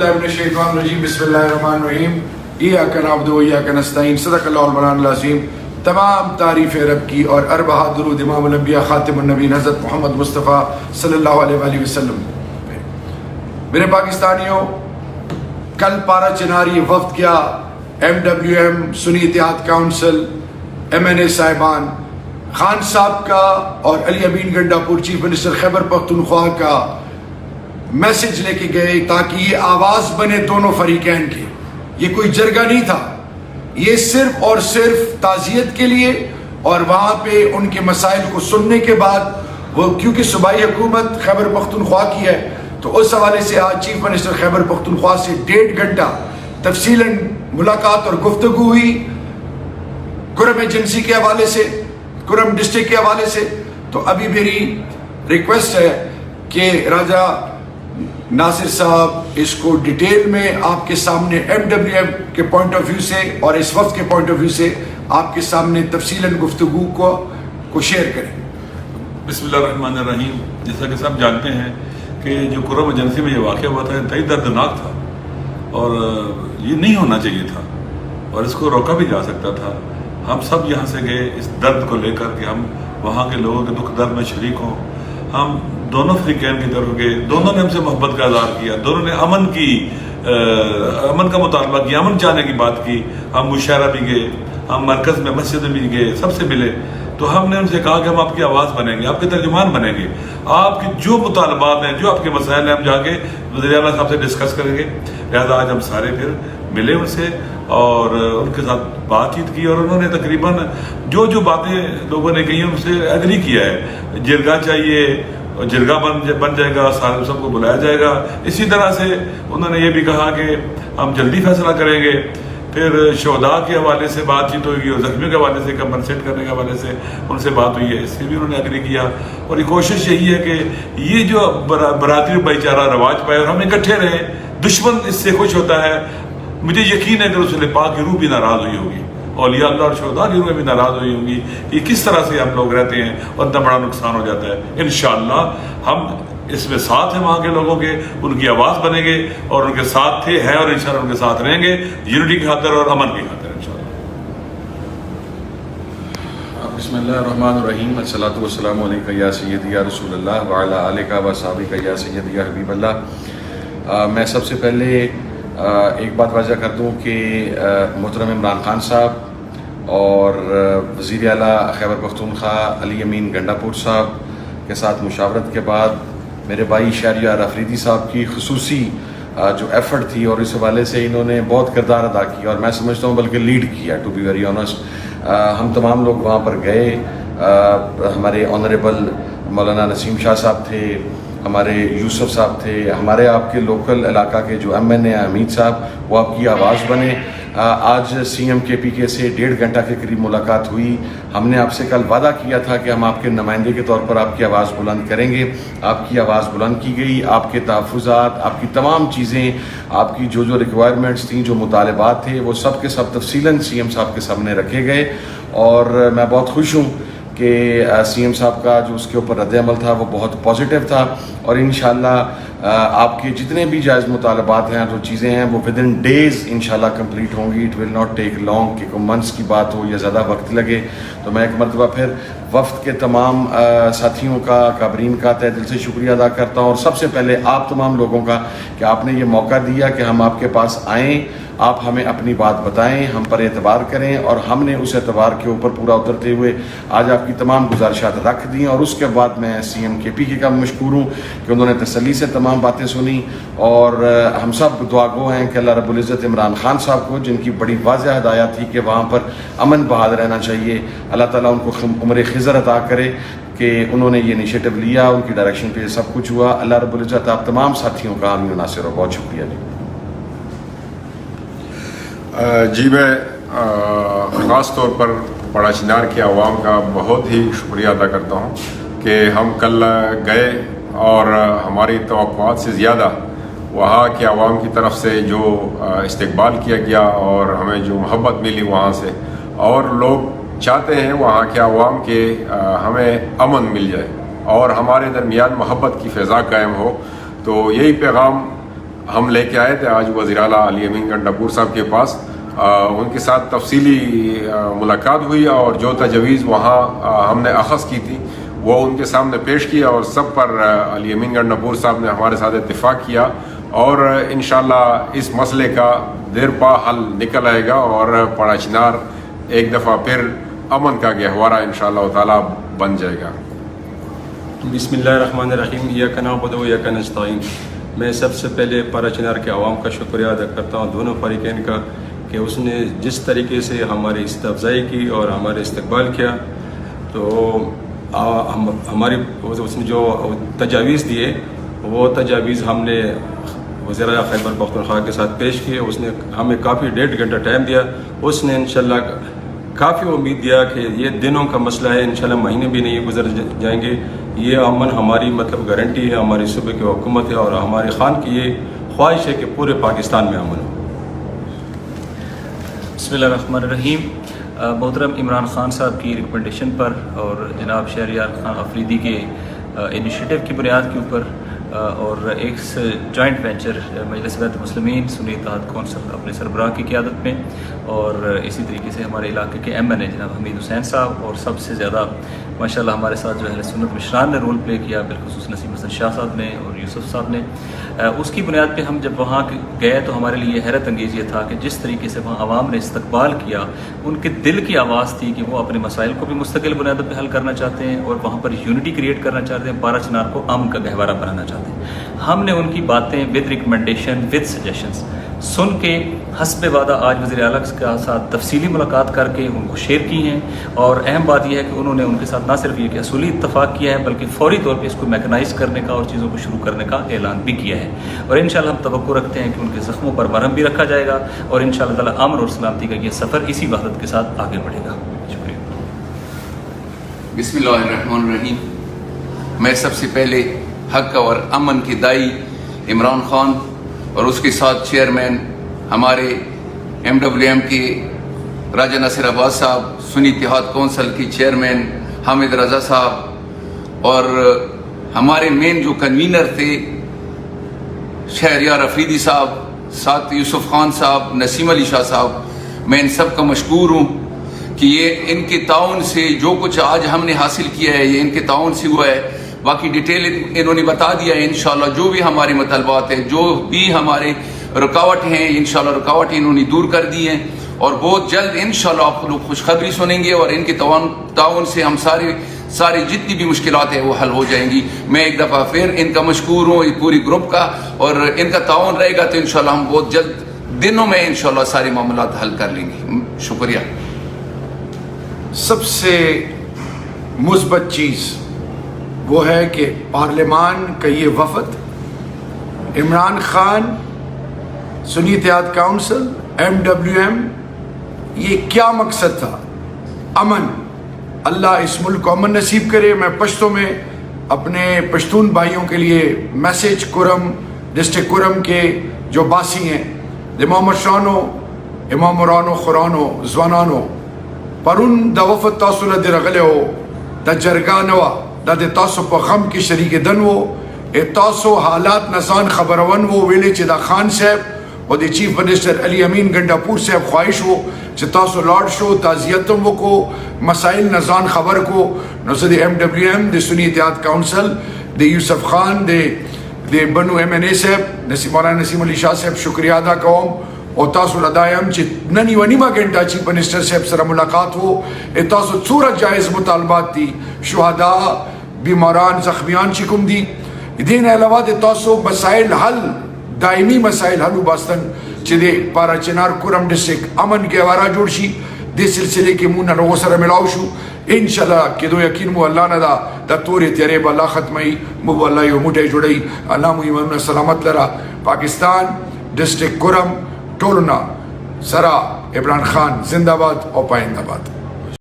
बिल्लाहि मिनश शैतानिर रजीम बिस्मिल्लाहिर रहमानिर रहीम इय्याका नअबुदु व इय्याका नस्तईन सदक़ल्लाहुल मौलाना अज़ीम। तमाम तारीफ़ रब की और अरबहा दुरूद इमामुल अंबिया खातिमुन नबीय्यीन हज़रत मोहम्मद मुस्तफ़ा सल्लल्लाहु अलैहि वसल्लम। मेरे पाकिस्तानियों, कल पारा चिनारी वफ़द किया MWM Sunni Ittehad council MNA साहिबान खान साहब का और अली अमीन गंडापुर चीफ मिनिस्टर खैबर पख्तूनख्वा का मैसेज लेके गए ताकि ये आवाज़ बने दोनों फरीकैन की। ये कोई जरगा नहीं था, ये सिर्फ और सिर्फ ताज़ियत के लिए और वहाँ पे उनके मसाइल को सुनने के बाद वो क्योंकि सूबाई हुकूमत खैबर पख्तूनख्वा की है तो उस हवाले से आज चीफ मिनिस्टर खैबर पख्तूनख्वा से 1.5 घंटा तफसीलन मुलाकात और गुफ्तगू हुई कुरम एजेंसी के हवाले से, कुरम डिस्ट्रिक्ट के हवाले से। तो अभी मेरी रिक्वेस्ट है कि राजा नासिर साहब इसको डिटेल में आपके सामने MWM के पॉइंट ऑफ व्यू से और इस वक्त के पॉइंट ऑफ व्यू से आपके सामने तफसीलन गुफ्तगू को शेयर करें। बिस्मिल्लाहिर्रहमानिर्रहीम। जैसा कि सब जानते हैं कि जो कुरम एजेंसी में ये वाक़या हुआ था इंतहाई दर्दनाक था और ये नहीं होना चाहिए था और इसको रोका भी जा सकता था। हम सब यहाँ से गए इस दर्द को लेकर कि हम वहाँ के लोगों के दुख दर्द में शरीक हों। हम दोनों फरीकैन की तरफ गए, दोनों ने हमसे मोहब्बत का इज़हार किया, दोनों ने अमन का मुतालबा किया, अमन चाहने की बात की। हम मुशायरा भी गए, हम मरकज़ में मस्जिद में भी गए, सबसे मिले। तो हमने उनसे कहा कि हम आपकी आवाज़ बनेंगे, आपके तर्जुमान बनेंगे, आपके जो मुतालबात हैं, जो आपके मसाइल हैं, हम जाके वज़ीर आला साहब से डिस्कस करेंगे। लिहाजा आज हम सारे फिर मिले उनसे और उनके साथ बातचीत की और उन्होंने तकरीबन जो बातें लोगों ने कही उनसे एग्री किया है। जिरगा चाहिए, जिरगा बन जाएगा, सारे सबको बुलाया जाएगा। इसी तरह से उन्होंने ये भी कहा कि हम जल्दी फैसला करेंगे। फिर शोहदा के हवाले से बातचीत होगी और ज़ख्मियों के हवाले से कंपनसेट करने के हवाले से उनसे बात हुई है, इससे भी उन्होंने एग्री किया। और ये कोशिश यही है कि ये जो बरादरी भाईचारा रवाज पाए और हम इकट्ठे रहें। दुश्मन इससे खुश होता है। मुझे यकीन है कि रसूल पाक की रूह भी नाराज़ हुई होगी, औलिया अल्लाह और शोहदा की रूह भी नाराज़ हुई होंगी कि किस तरह से हम लोग रहते हैं और इतना बड़ा नुकसान हो जाता है। इंशाअल्लाह हम इसमें साथ हैं वहाँ के लोगों के, उनकी आवाज़ बनेंगे और उनके साथ थे, हैं और इंशाअल्लाह उनके साथ रहेंगे यूनिटी की खातिर और अमन की खातिर इंशाअल्लाह। बिस्मिल्लाहिर्रहमानिर्रहीम। अस्सलातु वस्सलामु अलैका या सय्यदी या रसूलल्लाह व अला आलिका व सहाबिका या सय्यदी या हबीबल्लाह। मैं सबसे पहले एक बात वाज़ह कर दूँ कि मोहतरम इमरान खान साहब और वज़ीर आला खैबर पख्तूनख्वा अली अमीन गंडापुर साहब के साथ मुशावरत के बाद मेरे भाई शहरियार अफरीदी साहब की खुसूसी जो एफ़र्ट थी और इस हवाले से इन्होंने बहुत किरदार अदा किया और मैं समझता हूँ बल्कि लीड किया, टू बी वेरी ऑनेस्ट। हम तमाम लोग वहाँ पर गए। हमारे ऑनरेबल मौलाना नसीम शाह साहब थे, हमारे यूसुफ साहब थे, हमारे आपके लोकल इलाका के जो MNA हमीद साहब, वो आपकी आवाज़ बने। आज CM KPK से 1.5 घंटा के करीब मुलाकात हुई। हमने आपसे कल वादा किया था कि हम आपके नुमाइंदे के तौर पर आपकी आवाज़ बुलंद करेंगे। आपकी आवाज़ बुलंद की गई। आपके तहफ़्फ़ुज़ात, आपकी तमाम चीज़ें, आपकी जो रिक्वायरमेंट्स थी, जो मुतालबात थे, वो सब के सब तफसीलन CM साहब के सामने रखे गए। और मैं बहुत खुश हूँ कि CM साहब का जो उसके ऊपर रद्द-ए-अमल था वो बहुत पॉजिटिव था और इंशाअल्लाह आपके जितने भी जायज़ मुतालबात हैं, जो चीज़ें हैं, वो विदिन डेज़ इंशाअल्लाह कंप्लीट होंगी। It will not take long कि कोई मंथ्स की बात हो या ज़्यादा वक्त लगे। तो मैं एक मरतबा फिर वफ़द के तमाम साथियों का, काबरीन का तहे दिल से शुक्रिया अदा करता हूँ और सबसे पहले आप तमाम लोगों का कि आपने ये मौका दिया कि हम आपके पास आएँ, आप हमें अपनी बात बताएं, हम पर एतबार करें और हमने उस एतबार के ऊपर पूरा उतरते हुए आज आपकी तमाम गुजारिशात रख दी। और उसके बाद मैं CM KPK का मशकूर हूँ कि उन्होंने तसल्ली से तमाम बातें सुनी और हम सब दुआगो हैं कि अल्लाह रब्बुल इज़्ज़त इमरान खान साहब को, जिनकी बड़ी वाज़ेह हिदायत थी कि वहाँ पर अमन बहाल रहना चाहिए, अल्लाह ताला उनको उम्र खिज़र अता करे कि उन्होंने ये इनिशिएटिव लिया, उनकी डायरेक्शन पे सब कुछ हुआ। अल्लाह रब्बुल इज़्ज़त आप तमाम साथियों का आमीन नासिर हो। बहुत शुक्रिया जी। मैं ख़ास तौर पर पारा चिनार की आवाम का बहुत ही शुक्रिया अदा करता हूँ कि हम कल गए और हमारी तवक्कुआत से ज़्यादा वहाँ के आवाम की तरफ से जो इस्तकबाल किया गया और हमें जो मोहब्बत मिली वहाँ से, और लोग चाहते हैं वहाँ के आवाम के हमें अमन मिल जाए और हमारे दरमियान मोहब्बत की फ़िज़ा कायम हो। तो यही पैगाम ہم لے کے آئے تھے آج وزیر اعلیٰ علی امین گنڈاپور صاحب کے پاس. ان کے ساتھ تفصیلی ملاقات ہوئی اور جو تجویز وہاں ہم نے اخذ کی تھی وہ ان کے سامنے پیش کیا اور سب پر علی امین گنڈاپور صاحب نے ہمارے ساتھ اتفاق کیا اور انشاءاللہ اس مسئلے کا دیر پا حل نکل آئے گا اور پڑا چنار ایک دفعہ پھر امن کا گہوارہ انشاءاللہ تعالی بن جائے گا. بسم اللہ الرحمن الرحیم. ایاک نعبد و ایاک نستعین. میں سب سے پہلے پارا چنار کے عوام کا شکریہ ادا کرتا ہوں, دونوں فریقین کا, کہ اس نے جس طریقے سے ہماری عزت افزائی کی اور ہمارے استقبال کیا. تو ہماری اس نے جو تجاویز دیے وہ تجاویز ہم نے وزیر اعلیٰ خیبر پختونخوا کے ساتھ پیش کیے. اس نے ہمیں کافی 1.5 گھنٹہ ٹائم دیا. اس نے انشاءاللہ کافی امید دیا کہ یہ دنوں کا مسئلہ ہے, انشاءاللہ مہینے بھی نہیں گزر جائیں گے. یہ امن ہماری گارنٹی ہے, ہماری صوبے کی حکومت ہے اور ہمارے خان کی یہ خواہش ہے کہ پورے پاکستان میں امن ہو. بسم اللہ الرحمن الرحیم. محترم عمران خان صاحب کی ریکمنڈیشن پر اور جناب شہریار خان افریدی کے انیشیٹو کی بنیاد کے اوپر اور ایک جوائنٹ وینچر مجلس بیت المسلمین سنی اتحاد کونسل اپنے سربراہ کی قیادت میں اور اسی طریقے سے ہمارے علاقے کے ایم این اے جناب حمید حسین صاحب اور سب سے زیادہ ماشاءاللہ ہمارے ساتھ جو اہل سنت مشران نے رول پلے کیا, بالخصوص نسیم حسن شاہ صاحب نے اور یوسف صاحب نے. اس کی بنیاد پہ ہم جب وہاں گئے تو ہمارے لیے حیرت انگیز یہ تھا کہ جس طریقے سے وہاں عوام نے استقبال کیا, ان کے دل کی آواز تھی کہ وہ اپنے مسائل کو بھی مستقل بنیاد پہ حل کرنا چاہتے ہیں اور وہاں پر یونٹی کریٹ کرنا چاہتے ہیں, پارا چنار کو امن کا گہوارہ بنانا چاہتے ہیں. ہم نے ان کی باتیں ود ریکمنڈیشن ود سجیشنز سن کے حسب وعدہ آج وزیر اعلیٰ کے ساتھ تفصیلی ملاقات کر کے ان کو شیئر کی ہیں. اور اہم بات یہ ہے کہ انہوں نے ان کے ساتھ نہ صرف یہ کہ اصولی اتفاق کیا ہے بلکہ فوری طور پہ اس کو میکنائز کرنے کا اور چیزوں کو شروع کرنے کا اعلان بھی کیا ہے. اور انشاءاللہ ہم توقع رکھتے ہیں کہ ان کے زخموں پر مرہم بھی رکھا جائے گا اور انشاءاللہ تعالیٰ امن اور سلامتی کا یہ سفر اسی وحدت کے ساتھ آگے بڑھے گا. شکریہ. بسم اللہ الرحمن الرحیم. میں سب سے پہلے حق اور امن کے دائی عمران خان اور اس کے ساتھ چیئرمین ہمارے MWM کے راجہ ناصر عباس صاحب, سنی اتحاد کونسل کے چیئرمین حامد رضا صاحب اور ہمارے مین جو کنوینر تھے شہریار افریدی صاحب, ساتھ یوسف خان صاحب, نسیم علی شاہ صاحب, میں ان سب کا مشکور ہوں کہ یہ ان کے تعاون سے جو کچھ آج ہم نے حاصل کیا ہے یہ ان کے تعاون سے ہوا ہے. باقی ڈیٹیل انہوں نے بتا دیا ہے. انشاءاللہ جو بھی ہمارے مطالبات ہیں, جو بھی ہمارے رکاوٹ ہیں, انشاءاللہ رکاوٹیں انہوں نے دور کر دی ہیں اور بہت جلد انشاءاللہ آپ لوگ خوشخبری سنیں گے اور ان کے تعاون سے ہم سارے جتنی بھی مشکلات ہیں وہ حل ہو جائیں گی. میں ایک دفعہ پھر ان کا مشکور ہوں پوری گروپ کا, اور ان کا تعاون رہے گا تو انشاءاللہ ہم بہت جلد دنوں میں انشاءاللہ سارے معاملات حل کر لیں گے. شکریہ. سب سے مثبت چیز وہ ہے کہ پارلیمان کا یہ وفد عمران خان, سنی اتحاد کونسل, MWM, یہ کیا مقصد تھا؟ امن. اللہ اس ملک کو امن نصیب کرے. میں پشتوں میں اپنے پشتون بھائیوں کے لیے میسیج کرم ڈسٹرکٹ کرم کے جو باسی ہیں, امام مشرانو, امام مرانو, خورانو, زوانانو, پرون دا وفد تاسو لدی رغلے ہو, دا جرگانوا دا د تاسو په غم کې شریک دن وو, تاسو حالات نزان خبرون وو, ویلې چې دا خان صاحب او د چیف منسٹر علی امین گنڈاپور صاحب خواہش وو چې تاسو لاړ شو, تعزیتم وکړو, مسائل نزان خبر کو. نو زه د MWM د سنی اتحاد کونسل د یوسف خان د بنو MNA صاحب مولانا نسیم علی شاہ صاحب شکریہ ادا کوم او تاسو لدایم چې نن یوه نیمه ګنټه چیف منسٹر صاحب سره ملاقات وو. تاسو څومره جایز مطالبات دي, شهدا, بیماران, زخمیان چې کوم دي, دین علاوه د تاسو مسائل حل, دائمی مسائل حل وباستن چې د پارا چنار کرم ډسټرکټ امن گہوارہ جوړ شي. د سلسله کې مونږ نه سره ملاو شو انشاءالله کېدو یقین مو الله نه دا د تورې تیارې به الله ختموي, مو الله یو موټی جوړوي. الله مو ایمانونه سلامت لره. پاکستان ډسټرکټ کرم ټولنا سرا عمران خان زندہ باد اور پائندہ باد.